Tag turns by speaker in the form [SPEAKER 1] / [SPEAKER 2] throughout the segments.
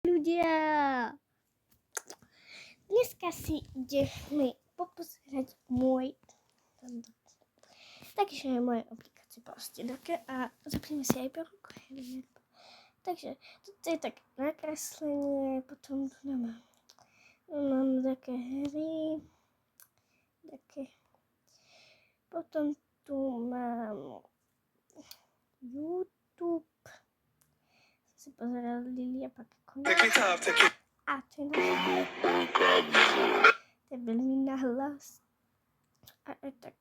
[SPEAKER 1] Ľudia, dneska si ideme popozerať takže moje aplikácie proste také a zapneme si aj perúku. Takže toto je tak nakreslenie, potom tu mám také hry, potom tu mám YouTube, si pozerala Lilia Pakakona. A to je veľmi nahlas. A aj tak.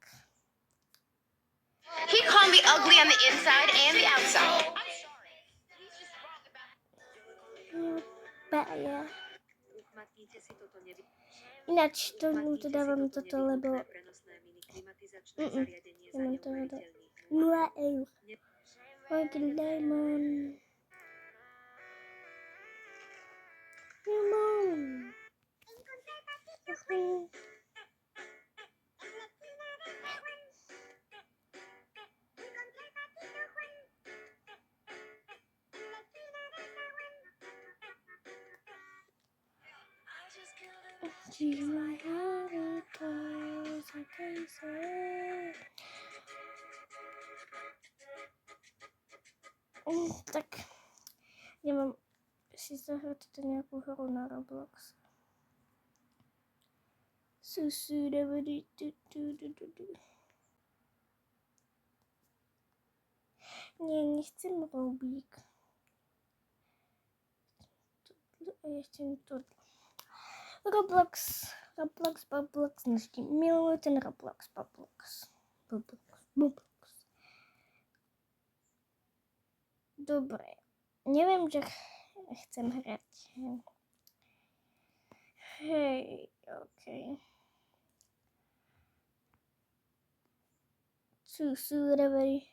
[SPEAKER 2] He called me ugly on the inside and the outside.
[SPEAKER 1] Baja. Ináč tomu to dávam toto, lebo nemám to rada. 0 eur. Michael Diamond. Nemám. She's my heart, toys, I can say. Tak, nemám si zahrať toto nejakú hru na Roblox. Nie, nechcem Robík. Ja chcem to. Roblox. Milujem ten Roblox. Dobre. Neviem, že chcem hrať. Hej, okej. Susúrovaj.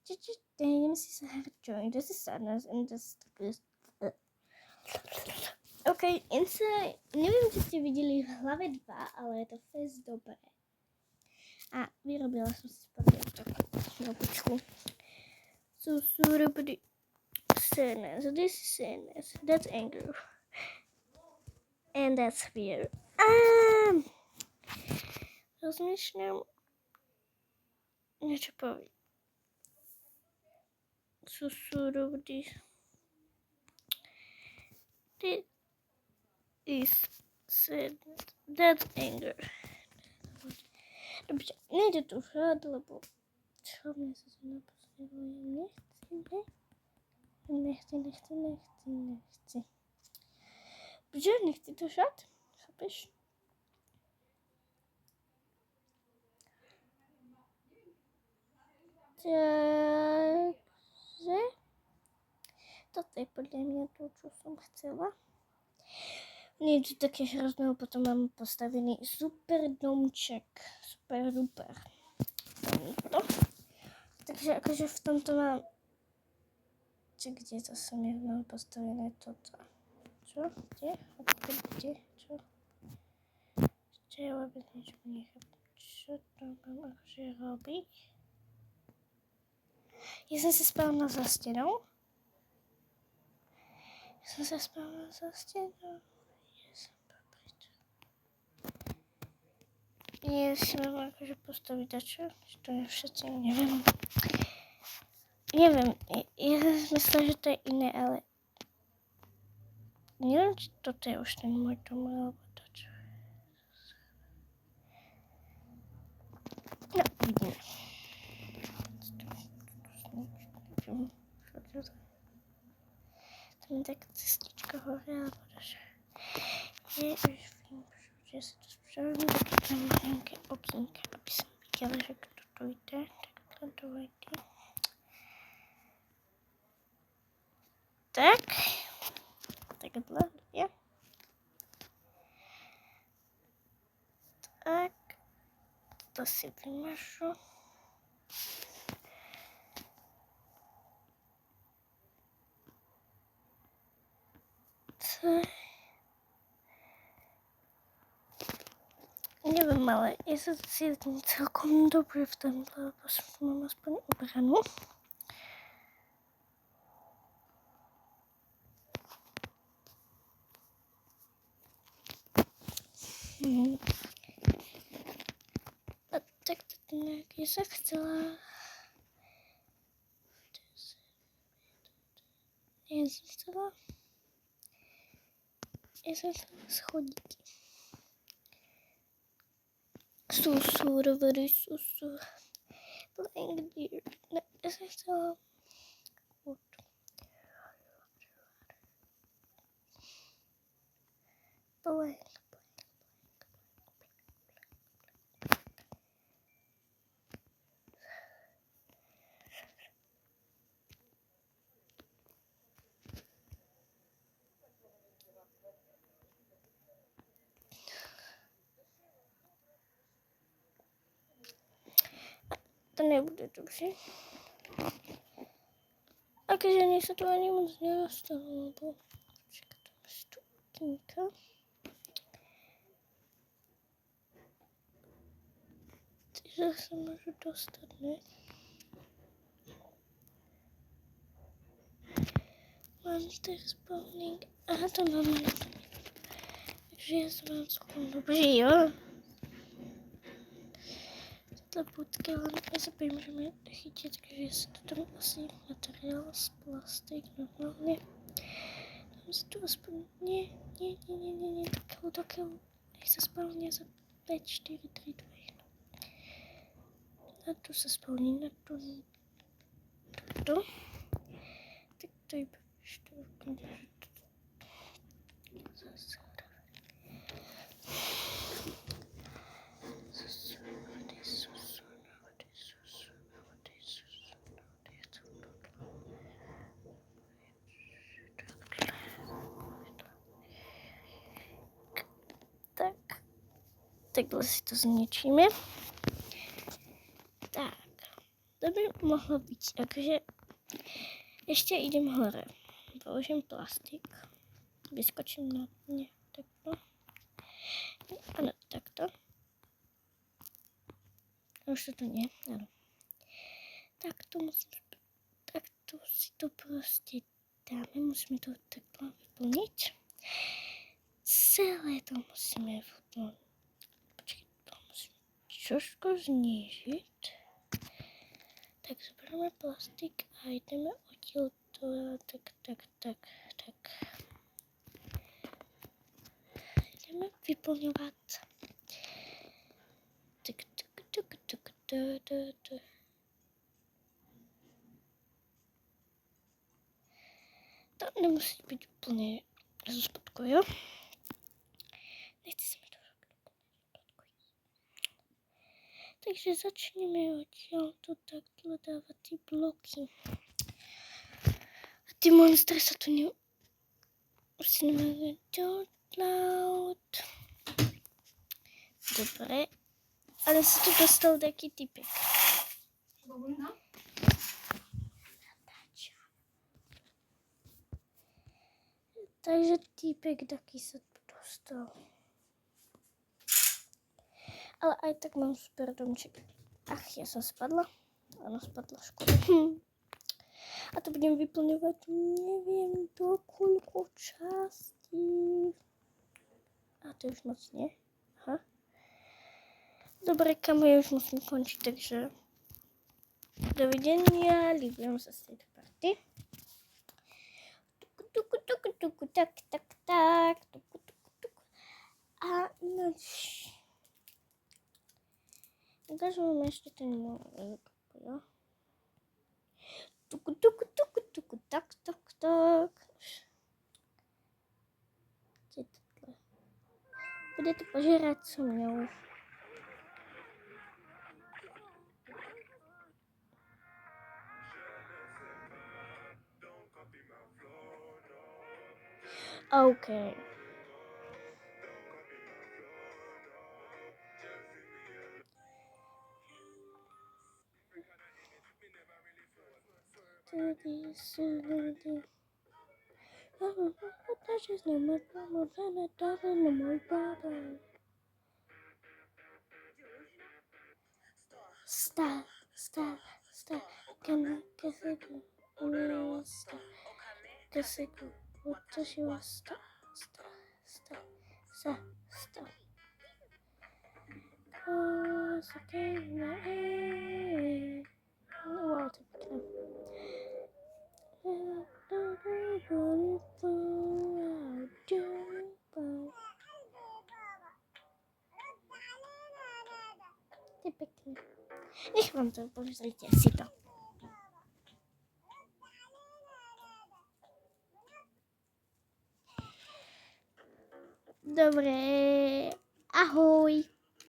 [SPEAKER 1] Idem si sa hrať join. This is sadness and this is... OK, Inside, neviem, či ste videli v hlave 2, ale je to fest dobré. A vyrobila som si poriadok. No počku. Susúrovaj. Sadness, this is sadness. That's anger. And that's fear. Rozmýšľam. Niečo poviem. Susúrovaj. This is sadness. That's anger. Dobre, nejde tu hrať, lebo čo mne sa to naposledy nechci. Že nechci to hrať? Chápeš? Takže toto je podľa mňa to, čo som chcela. Nie je to také hrozné, potom mám postavený super domček. Super duper. Takže akože v tomto mám... Kde to som ja mám postavené toto? Čo? Kde? Čo? Čo ja vôbec niečo nechápem. Čo to mám akože robiť? Ja som sa spavila za stenou. Ja si mám akože postaviť dačo, že to je všetci, neviem. Ja som myslela, že to je iné, ale neviem, či toto je už ten môj dom, alebo dačo. No, vidíme. Tam je taká cestička hore, alebo dačo. Je už vím, že sa to spravím, tak tam nejaké okýnka, aby som videla, že kto tu ide, tak to vojde. Takhle, ja. Tak, to si vymažu. Neviem, ale ja sa cítim celkom dobre v tomto, lebo mám aspoň obranú. A tak to nějak je zachcela. Je zachcela. Je zachcela schodíky. Susu, dobrý susu. Blank deer. Ne, je zachcela. Blank. To nebude dobře. A ke ženě se to ani moc nedostalo, nebo počkat, tam je stupínka. Takže se můžu dostat, ne? Monster spawning. Aha, to máme na to. Takže já se mám schopnu. Dobře, jo. Ta budka, ale nezapomínáme chytit, takže se to tam asi materiál z plastik normálně. Tam se to aspoň, ne, takovou, nechce spavně za 5, 4, 3, 2, 1. Na to se spavní, na to, tak to je ještě úplně, zase. Takhle si to zničíme. Tak, to by mohlo být, takže ještě jdem hore. Položím plastik, vyskočím na ně, takto. Ano, takto. Už to nie, ano. Takto si to prostě dáme, musíme to takhle vyplnit. Celé to musíme vyplnit. To musím trošku znížit. Tak zobereme plastik a jdeme oddělit to. Tak. Jdeme vyplňovat. To nemusí být úplně ze spodku, jo? Nechci se mi to takže začneme oddělat to takhle dávat ty bloky. Ty monstry se tu musíme download. Dobré. Ale se tu dostal taky typek. Takže týpek taky se tu dostal. Ale aj tak mám super domček. Ach, já jsem spadla. Ano, spadla, škoda. A to budeme vyplňovat, nevím, do kolko částí. A to už moc ne. Aha. Dobré, kamo, já už musím končit, takže dovidění, líbím se z této party. Tak. A noč. Ukážu vám ještě ten můj jo. Tak. Budete požírat, co měl. Okay. Star. Can Star. Wow, to je pekné. To je pekné. Nech vám to, pozrite si to. Dobre, ahoj.